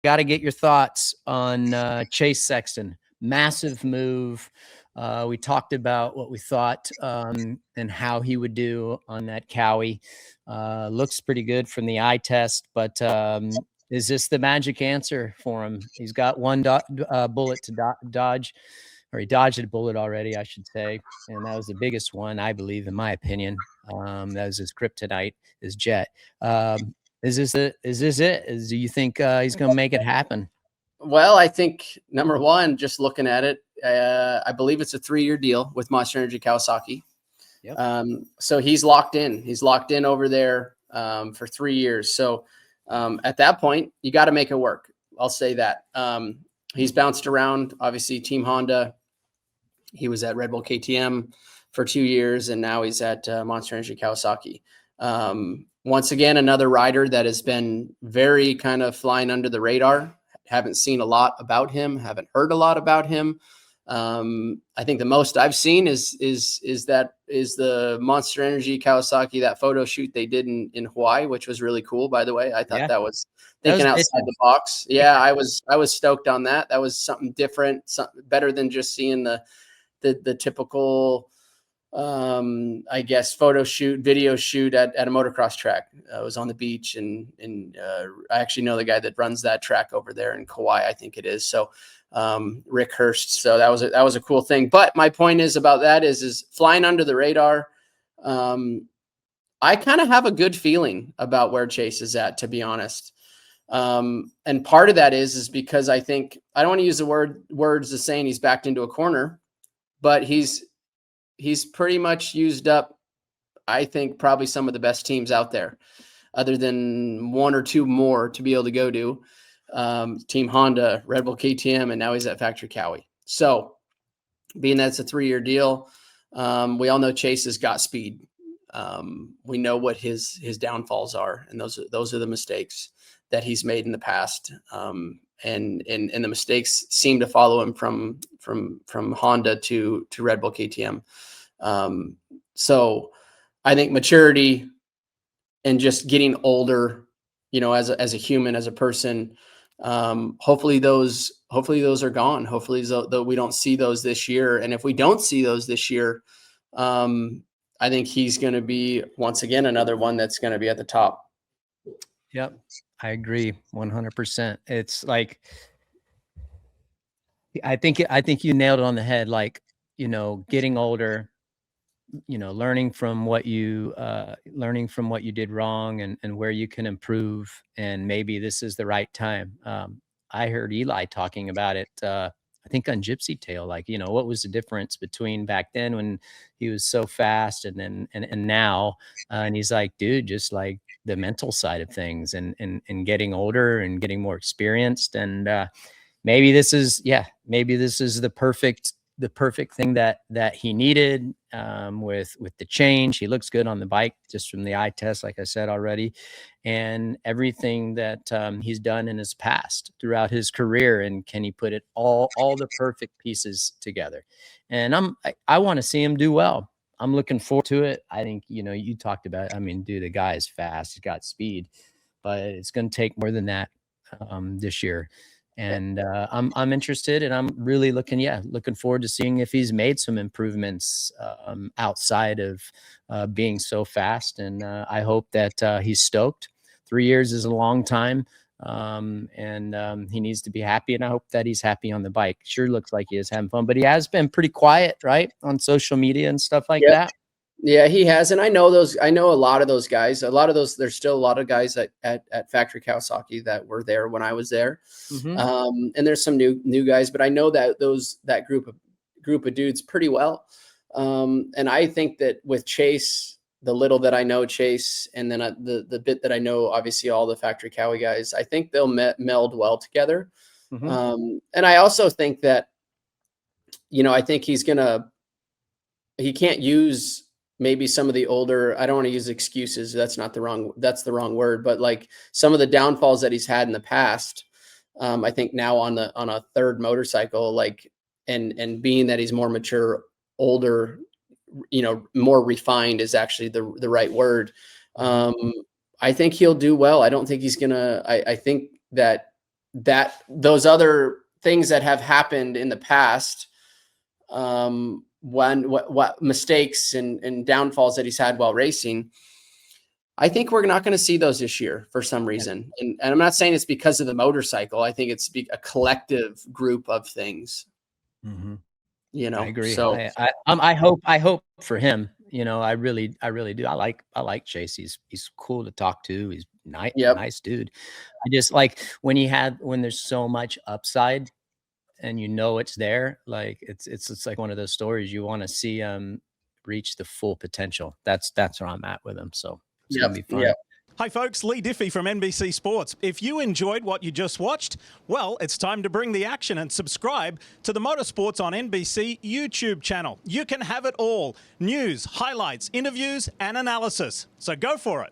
got to get your thoughts on Chase Sexton. Massive move. We talked about what we thought and how he would do on that Cowie. Looks pretty good from the eye test, but is this the magic answer for him? He's got one bullet to dodge, or he dodged a bullet already, I should say, and that was the biggest one, I believe, in my opinion. That was his kryptonite, his jet. Is this it? Do you think he's going to make it happen? Well, I think number one, just looking at it, I believe it's a 3-year deal with Monster Energy Kawasaki. Yep. So he's locked in. He's locked in over there for 3 years. So at that point, you got to make it work. I'll say that. He's bounced around, obviously, Team Honda. He was at Red Bull KTM for 2 years, and now he's at Monster Energy Kawasaki. Once again, another rider that has been very kind of flying under the radar. Haven't seen a lot about him. Haven't heard a lot about him. I think the most I've seen is the Monster Energy Kawasaki, that photo shoot they did in Hawaii, which was really cool, by the way. I thought that was thinking outside the box. Yeah, I was stoked on that. That was something different, something better than just seeing the typical I guess video shoot at a motocross track. I was on the beach and I actually know the guy that runs that track over there in Kauai, I think it is. So Rick Hurst. So that was a cool thing. But my point is about that is flying under the radar. I kind of have a good feeling about where Chase is at, to be honest. And part of that is because I think, I don't want to use the words of saying he's backed into a corner, but he's pretty much used up, I think, probably some of the best teams out there, other than one or two more to be able to go to. Team Honda, Red Bull KTM, and now he's at Factory Cowie. So being that it's a 3-year deal, we all know Chase has got speed. We know what his downfalls are, and those are the mistakes that he's made in the past. And the mistakes seem to follow him from Honda to Red Bull KTM. So I think maturity and just getting older, as a human, as a person, hopefully those are gone. Hopefully we don't see those this year. And if we don't see those this year, I think he's going to be, once again, another one that's going to be at the top. Yep. I agree 100%. It's like, I think you nailed it on the head. Like, getting older, learning from what you did wrong and where you can improve. And maybe this is the right time. I heard Eli talking about it, I think on Gypsy Tale, like, what was the difference between back then when he was so fast and now, and he's like, dude, just like the mental side of things and getting older and getting more experienced. And maybe this is the perfect thing that he needed with the change. He looks good on the bike just from the eye test, like I said already, and everything that he's done in his past throughout his career. And can he put it all the perfect pieces together? And I want to see him do well. I'm looking forward to it. I think, you talked about, dude, the guy is fast. He's got speed, but it's going to take more than that this year. And I'm interested, and I'm really looking forward to seeing if he's made some improvements outside of being so fast. And I hope that he's stoked. 3 years is a long time, and he needs to be happy. And I hope that he's happy on the bike. Sure looks like he is having fun, but he has been pretty quiet, right, on social media and stuff like that. Yeah, he has. And I know a lot of those guys, there's still a lot of guys at Factory Kawasaki that were there when I was there. Mm-hmm. And there's some new guys, but I know that group of dudes pretty well. And I think that with Chase, the little that I know Chase, and then the bit that I know, obviously all the Factory Cowie guys, I think they'll meld well together. Mm-hmm. And I also think that, I think he can't use maybe some of the older, I don't want to use excuses. That's the wrong word, but like some of the downfalls that he's had in the past. I think now on a third motorcycle, like, and being that he's more mature, older, more refined is actually the right word. I think he'll do well. I don't think he's gonna, I think that that those other things that have happened in the past, what mistakes and downfalls that he's had while racing, I think we're not going to see those this year for some reason. And I'm not saying it's because of the motorcycle. I think it's a collective group of things. Mm-hmm. You know, I agree. So I hope for him. You know, I really do. I like Chase. He's cool to talk to. He's nice dude. I just like when there's so much upside, and you know it's there. Like it's like one of those stories you want to see reach the full potential. That's where I'm at with him. So it's gonna be fun. Yep. Hi folks, Lee Diffie from NBC Sports. If you enjoyed what you just watched, well, it's time to bring the action and subscribe to the Motorsports on NBC YouTube channel. You can have it all: news, highlights, interviews, and analysis. So go for it.